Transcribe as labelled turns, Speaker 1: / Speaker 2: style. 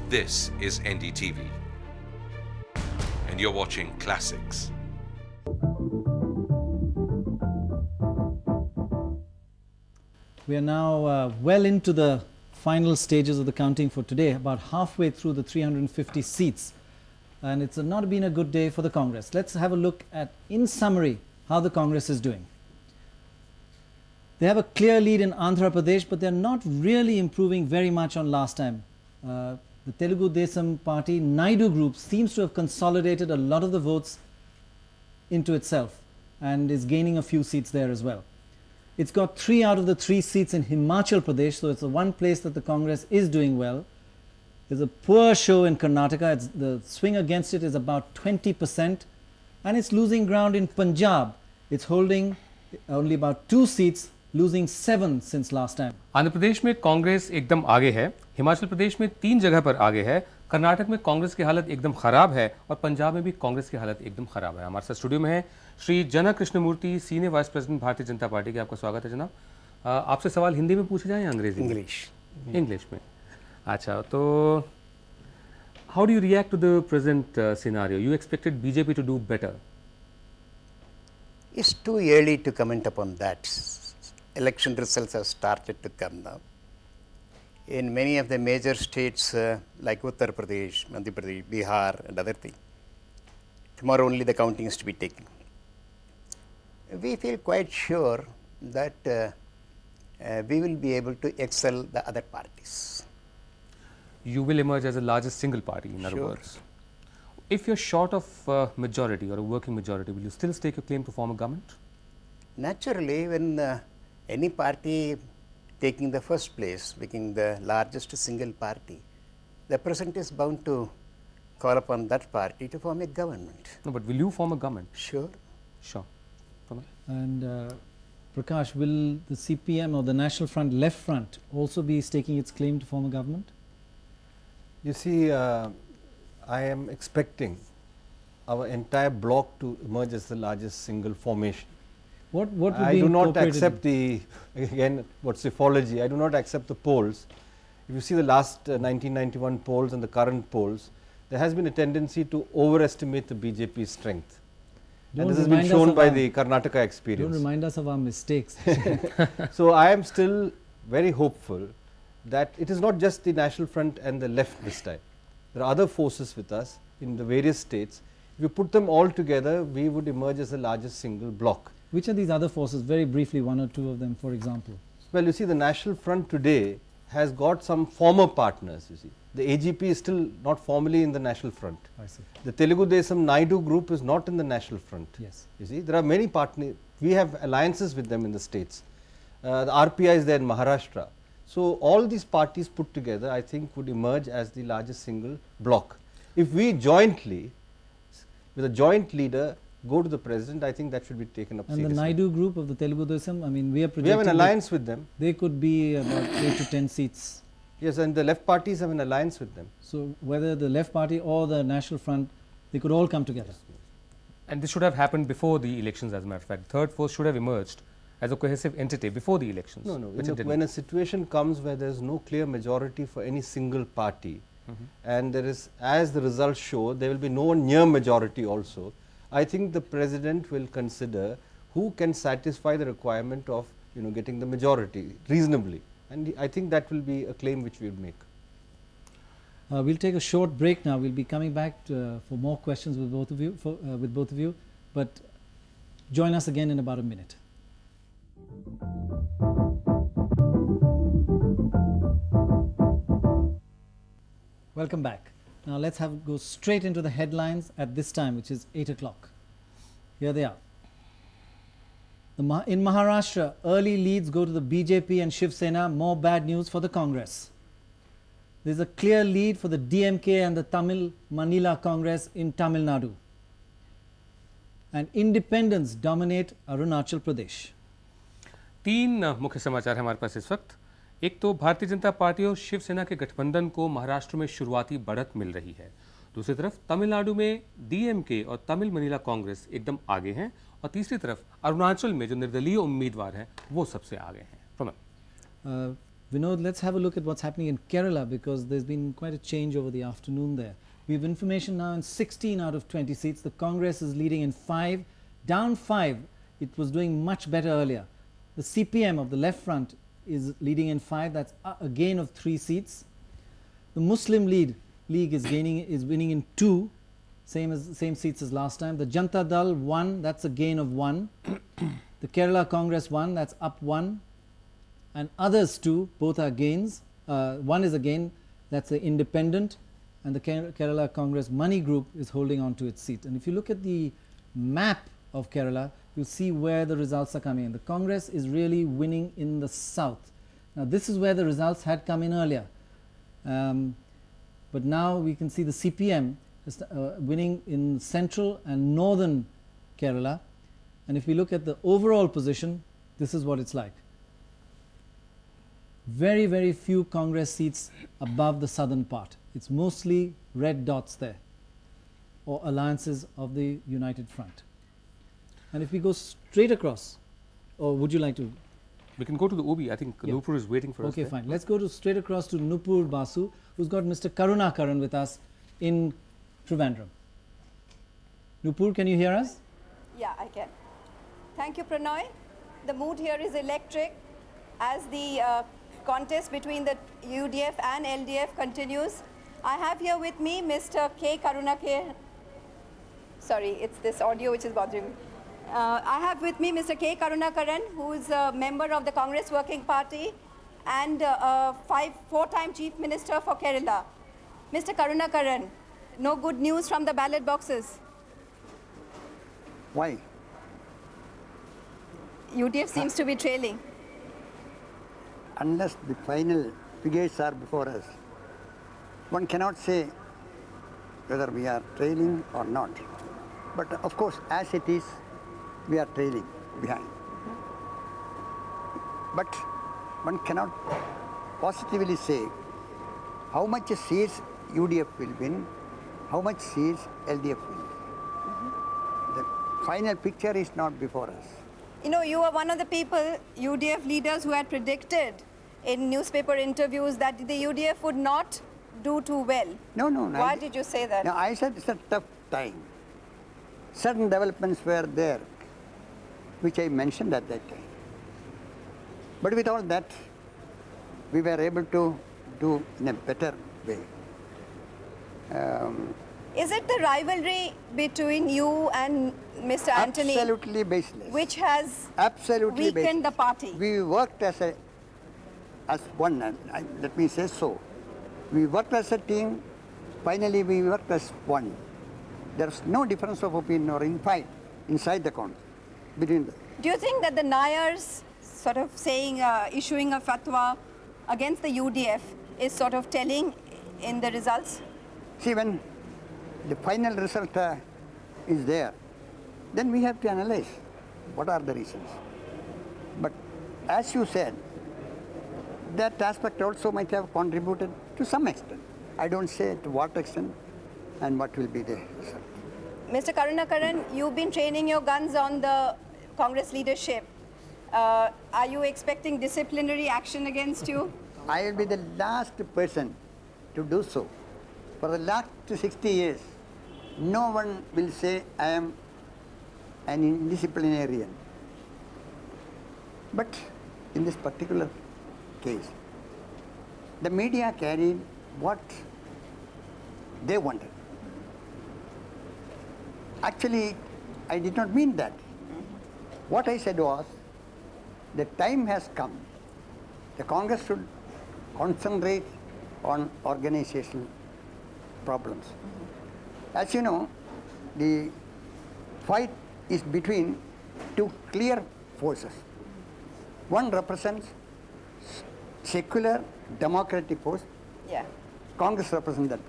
Speaker 1: This is NDTV, and you're watching Classics.
Speaker 2: We are now well into the final stages of the counting for today, about halfway through the 350 seats. And it's not been a good day for the Congress. Let's have a look at, in summary, how the Congress is doing. They have a clear lead in Andhra Pradesh, but they're not really improving very much on last time. The Telugu Desam party, Naidu group, seems to have consolidated a lot of the votes into itself and is gaining a few seats there as well. It's got 3 out of the 3 seats in Himachal Pradesh, so it's the one place that the Congress is doing well. There's a poor show in Karnataka. The swing against it is about 20%, and it's losing ground in Punjab. It's holding only about 2 seats, losing 7 since last time.
Speaker 3: Andhra Pradesh में कांग्रेस एकदम आगे है, हिमाचल प्रदेश में 3 जगह पर आगे है, कर्नाटक में कांग्रेस की हालत एकदम खराब है और पंजाब में भी कांग्रेस की हालत एकदम खराब है। हमारे साथ स्टूडियो में है श्री जना Krishnamurthy, senior vice president Bharatiya Janata party के। आपका स्वागत है जनाब। आपसे सवाल हिंदी में पूछे जाएं या अंग्रेजी में? इंग्लिश में। अच्छा, तो how do you react to the present scenario? You expected BJP to do better?
Speaker 4: It's too early to comment upon that. Election results have started to come now. In many of the major states like Uttar Pradesh, Madhya Pradesh, Bihar and other things, tomorrow only the counting is to be taken. We feel quite sure that we will be able to excel the other parties.
Speaker 3: You will emerge as the largest single party, in other words. If you're short of majority or a working majority, will you still stake your claim to form a government?
Speaker 4: Naturally, when any party taking the first place, making the largest single party, the President is bound to call upon that party to form a government.
Speaker 3: No, but will you form a government?
Speaker 4: Sure.
Speaker 3: Sure.
Speaker 2: And Prakash, will the CPM or the National Front, Left Front, also be staking its claim to form a government?
Speaker 5: You see, I am expecting our entire bloc to emerge as the largest single formation.
Speaker 2: What would
Speaker 5: I
Speaker 2: be
Speaker 5: do not
Speaker 2: incorporated
Speaker 5: accept the, again, what's psephology, I do not accept the polls. If you see the last 1991 polls and the current polls, there has been a tendency to overestimate the BJP's strength. And this has been shown by the Karnataka experience.
Speaker 2: Don't remind us of our mistakes.
Speaker 5: So I am still very hopeful that it is not just the National Front and the left this time. There are other forces with us in the various states. If you put them all together, we would emerge as the largest single bloc.
Speaker 2: Which are these other forces? Very briefly, 1 or 2 of them, for example.
Speaker 5: Well, you see, the National Front today has got some former partners, you see. The AGP is still not formally in the National Front.
Speaker 2: I see.
Speaker 5: The Telugu Desam Naidu group is not in the National Front.
Speaker 2: Yes.
Speaker 5: You see, there are many partners. We have alliances with them in the states. The RPI is there in Maharashtra. So all these parties put together, I think, would emerge as the largest single bloc. If we jointly, with a joint leader, go to the President, I think that should be taken up seriously.
Speaker 2: And the Naidu group of the Telugu Desam, I mean, we are projecting.
Speaker 5: We have an alliance with them.
Speaker 2: They could be about 8 to 10 seats.
Speaker 5: Yes, and the left parties have an alliance with them.
Speaker 2: So whether the left party or the National Front, they could all come together.
Speaker 3: And this should have happened before the elections, as a matter of fact. Third force should have emerged as a cohesive entity before the elections.
Speaker 5: No,
Speaker 3: which it didn't.
Speaker 5: when a situation comes where there is no clear majority for any single party, and there is, as the results show, there will be no near majority also, I think the President will consider who can satisfy the requirement of getting the majority reasonably. And I think that will be a claim which we will make.
Speaker 2: We'll take a short break now. We'll be coming back for more questions with both of you. But join us again in about a minute. Welcome back. Now let's go straight into the headlines at this time, which is 8 o'clock. Here they are. In Maharashtra, early leads go to the BJP and Shiv Sena. More bad news for the Congress. There's a clear lead for the DMK and the Tamil Manila Congress in Tamil Nadu. And independents dominate Arunachal Pradesh.
Speaker 3: 3 मुख्य समाचार हैं हमारे पास इस वक्त। एक तो Bharatiya Janata party और शिवसेना के गठबंधन को महाराष्ट्र में शुरुआती बढ़त मिल रही है। दूसरी तरफ तमिलनाडु में डीएमके और तमिल मनीला कांग्रेस एकदम आगे हैं और तीसरी तरफ अरुणाचल में जो निर्दलीय उम्मीदवार हैं वो सबसे आगे हैं।
Speaker 2: Vinod, let's have a look at what's happening in Kerala, because there's been quite a change over the afternoon there. We have information now in 16 out of 20 seats. The Congress is leading in 5, down 5. It was doing much better earlier. The CPM of the left front is leading in 5. That's a gain of 3 seats. The Muslim League is winning in 2, same seats as last time. The Janata Dal 1, that's a gain of 1. The Kerala Congress 1, that's up 1. And others 2, both are gains. 1 is a gain, that's the independent. And the Kerala Congress Money Group is holding on to its seat. And if you look at the map of Kerala, you'll see where the results are coming in. The Congress is really winning in the south. Now this is where the results had come in earlier. But now we can see the CPM is winning in central and northern Kerala. And if we look at the overall position, this is what it's like. Very, very few Congress seats above the southern part. It's mostly red dots there, or alliances of the United Front. And if we go straight across, or would you like to?
Speaker 3: We can go to the OB. I think
Speaker 2: Yeah.
Speaker 3: Nupur is waiting for us.
Speaker 2: Okay,
Speaker 3: there.
Speaker 2: fine. Let's go straight across to Nupur Basu, who's got Mr. Karunakaran with us in Trivandrum. Nupur, can you hear us?
Speaker 6: Yeah, I can. Thank you, Pranoy. The mood here is electric as the contest between the UDF and LDF continues. I have here with me Mr. K. Karunakaran. Sorry, it's this audio which is bothering me. I have with me Mr. K. Karunakaran, who is a member of the Congress Working Party and four-time Chief Minister for Kerala. Mr. Karunakaran, no good news from the ballot boxes.
Speaker 7: Why?
Speaker 6: UDF seems to be trailing.
Speaker 7: Unless the final figures are before us, one cannot say whether we are trailing or not. But of course, as it is, we are trailing behind. But one cannot positively say how much seats UDF will win, how much seats LDF will win. The final picture is not before us.
Speaker 6: You know, you were one of the people, UDF leaders, who had predicted in newspaper interviews that the UDF would not do too well.
Speaker 7: No.
Speaker 6: Why did you say that?
Speaker 7: No, I said it's a tough time. Certain developments were there, which I mentioned at that time. But with all that, we were able to do in a better way.
Speaker 6: Is it the rivalry between you and Mr. Anthony
Speaker 7: Absolutely baseless.
Speaker 6: which has
Speaker 7: Absolutely
Speaker 6: weakened the
Speaker 7: baseless.
Speaker 6: party?
Speaker 7: We worked as one, let me say so. We worked as a team, finally we worked as one. There's no difference of opinion or in fight inside the Congress between them.
Speaker 6: Do you think that the Nayars sort of saying, issuing a fatwa against the UDF is sort of telling in the results?
Speaker 7: See, when the final result is there, then we have to analyze what are the reasons. But as you said, that aspect also might have contributed to some extent. I don't say to what extent and what will be the result.
Speaker 6: Mr. Karunakaran, you've been training your guns on the Congress leadership. Are you expecting disciplinary action against you?
Speaker 7: I will be the last person to do so. For the last 60 years, no one will say I am an indisciplinarian. But in this particular case, the media carried what they wanted. Actually, I did not mean that. What I said was, the time has come. The Congress should concentrate on organizational problems. As you know, the fight is between two clear forces. One represents secular democratic force.
Speaker 6: Yeah.
Speaker 7: Congress represents that